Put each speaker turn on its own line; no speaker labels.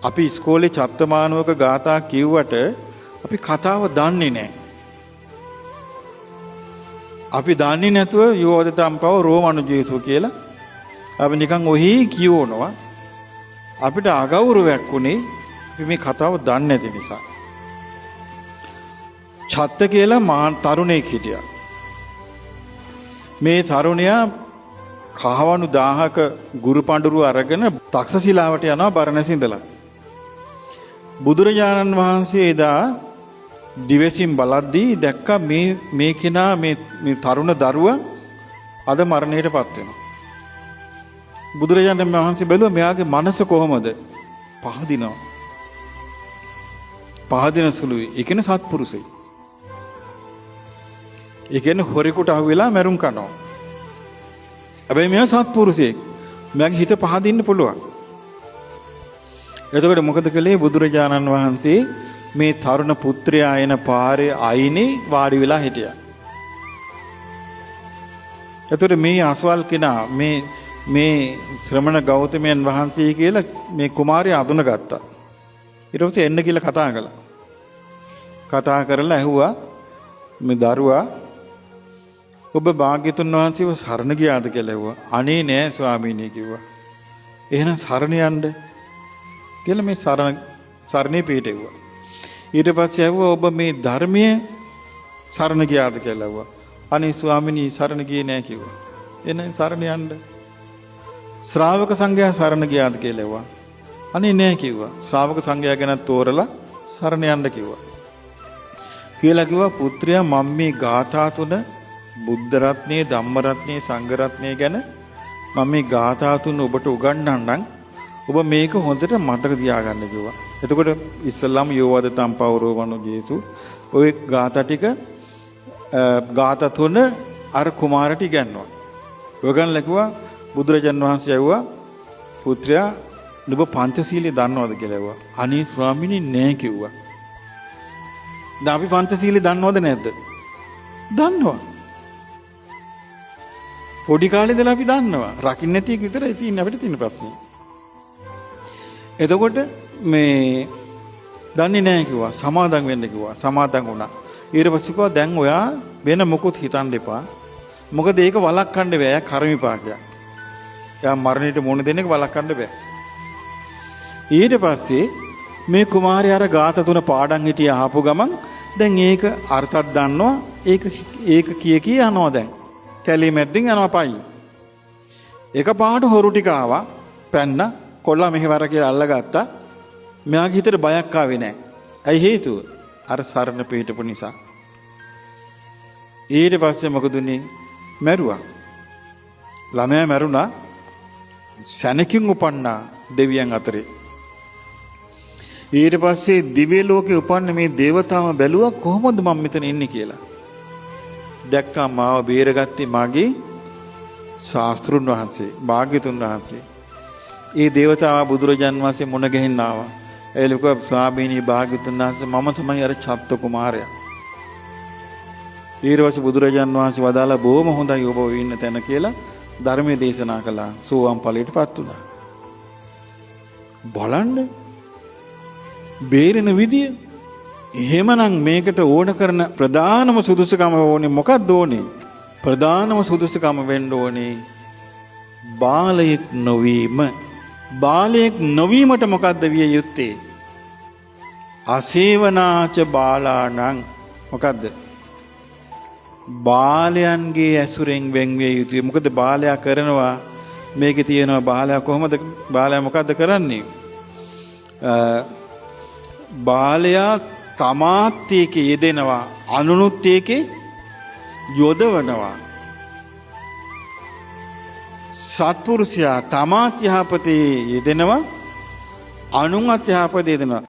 අපි ඉස්කෝලේ චත්තමානවක ගාථා කිව්වට අපි කතාව දන්නේ නැහැ. අපි දන්නේ නැතුව යෝධතම්පව රෝමනුජේසු කියලා අපි නිකන් ඔහි කියවනවා. අපිට අගෞරවයක් උනේ අපි මේ කතාව දන්නේ නැති නිසා. චත්ත කියලා තරුණයෙක් හිටියා. මේ තරුණයා කහවණු 1000ක ගුරු පඬුරු අරගෙන තක්ෂශිලාවට යනවා බරණැස ඉඳලා. බුදුරජාණන් වහන්සේ එදා දිවසින් බලද්දී දැක්කා මේ කෙනා මේ තරුණ දරුවා අද මරණයටපත් වෙනවා. බුදුරජාණන් වහන්සේ බැලුවා මෙයාගේ මනස කොහොමද? පහදිනවා. පහදින සුළුයි. ඒ කියන්නේ සත්පුරුෂයි. ඒ කියන්නේ හොරෙකුට අහුවෙලා මැරුම් කනවා. හැබැයි මෙයා සත්පුරුෂයෙක්. මෙයාගේ හිත පහදින්න පුළුවන්. එතකොට මොකද කළේ බුදුරජාණන් වහන්සේ මේ තරුණ පුත්‍රයා එන පාරේ අයිනේ වාඩි වෙලා හිටියා. එතකොට මේ අසවල් කෙනා මේ ශ්‍රමණ ගෞතමයන් වහන්සේ කියලා මේ කුමාරයා අඳුනගත්තා. ඊට පස්සේ එන්න කියලා කතා කළා. කතා කරලා ඇහුවා මේ දරුවා ඔබ භාග්‍යතුන් වහන්සේව සරණ ගියාද කියලා ඇහුවා. අනේ නෑ ස්වාමීනි කිව්වා. එහෙනම් සරණ යන්න කියලා මේ සරණේ පිටේවුවා. ඊට පස්සේ ඇහුවා ඔබ මේ ධර්මයේ සරණ ගියාද කියලා ඇහුවා. අනේ ස්වාමීනි සරණ ගියේ නෑ කිව්වා. එහෙනම් සරණ යන්න. ශ්‍රාවක සංඝයා සරණ ගියාද කියලා ඇහුවා. අනේ නෑ කිව්වා. ශ්‍රාවක සංඝයා ගැන තෝරලා සරණ යන්න කිව්වා. කියලා කිව්වා පුත්‍රයා මම මේ ගාථා තුන බුද්ධ රත්නයේ ධම්ම රත්නයේ සංඝ රත්නයේ ගැන මම මේ ගාථා තුන ඔබට උගන්වන්නම්. ඔබ මේක හොඳට මතක තියාගන්න කිව්වා. එතකොට ඉස්සල්ලාම යෝවද තම්පවරෝ වනෝ ජේසු ඔය ගාථා ටික ගාථා තුන අර කුමාරට ඉගන්වනවා. ඔයගන් ලකුවා බුදුරජාන් වහන්සේ ඇහුවා පුත්‍රයා නුඹ පංචශීලයේ දන්නවද කියලා ඇහුවා. අනේ ස්වාමීනි නෑ කිව්වා. දැන් අපි පංචශීලයේ දන්නවද නැද්ද? දන්නවා. පොඩි කාලේ ඉඳලා අපි දන්නවා. රකින්න නැති එක විතරයි තියෙන්නේ අපිට තියෙන ප්‍රශ්නේ. එතකොට මේ දන්නේ නැහැ කිව්වා. සමාදම් වෙන්න කිව්වා. සමාදම් වුණා. ඊට පස්සේ කිව්වා දැන් ඔයා වෙන මොකුත් හිතන්න එපා. මොකද ඒක වළක්වන්න බෑ. එයා කර්මිපාකයක්. එයා මරණයට මුහුණ දෙන්න එක වළක්වන්න බෑ. ඊට පස්සේ මේ කුමාරයා අර ගාත තුන පාඩම් හිටිය ආපු ගමන් දැන් ඒක අර්ථයක් දන්නවා. ඒක කිය යනවා දැන්. කැලේ මැද්දෙන් යනවා පයි. එක පාට හොරු ටික ආවා. පැන්න කොල්ලා මෙහෙවර කියලා අල්ලගත්තා. මෙයාගේ හිතේ බයක් ආවේ නැහැ. ඇයි හේතුව? අර සරණ පිටපු නිසා. ඊට පස්සේ මොකද උනේ? මැරුවා. ළමයා මැරුණා. සැනකින් උපන්නා දෙවියන් අතරේ. ඊට පස්සේ දිව්‍ය ලෝකේ උපන්න මේ దేవතාව බැලුවා කොහොමද මම මෙතන ඉන්නේ කියලා. දැක්කා මාව බේරගත්තේ මාගේ ශාස්ත්‍රුන් වහන්සේ, භාග්‍යතුන් වහන්සේ. ඒ దేవතාව බුදුරජාන් වහන්සේ මුණ ගැහින්න ආවා. ඒ ලෝක ස්වාමීනි භාග්‍යතුන් වහන්සේ මම තමයි අර චත්ත කුමාරයා. ඊට පස්සේ බුදුරජාන් වහන්සේ වදාලා බොහොම හොඳයි ඔබ ඉන්න තැන කියලා ධර්මයේ දේශනා කළා. සෝවාන් ඵලයටපත් වුණා. බලන්න බේරෙන විදිය. එහෙමනම් මේකට ඕන කරන ප්‍රධානම සුදුසුකම ඕනේ මොකක්ද ඕනේ? ප්‍රධානම සුදුසුකම වෙන්න ඕනේ බාලයෙක් නොවීම. බාලයෙක් නොවීමට මොකද්ද විය යුත්තේ? අසේවනාච බාලාණං. මොකද්ද? බාලයන්ගේ ඇසුරෙන් වෙන් විය යුතුයි. මොකද බාලයා කරනවා මේකේ තියෙනවා බාලයා කොහොමද බාලයා මොකද්ද කරන්නේ? බාලයා තමාත් ඒකේ යෙදෙනවා අනුනුත් ඒකේ යොදවනවා. සත්පුරුෂයා තමාත් යහපතේ යෙදෙනවා අනුන්වත් යහපතේ යෙදෙනවා.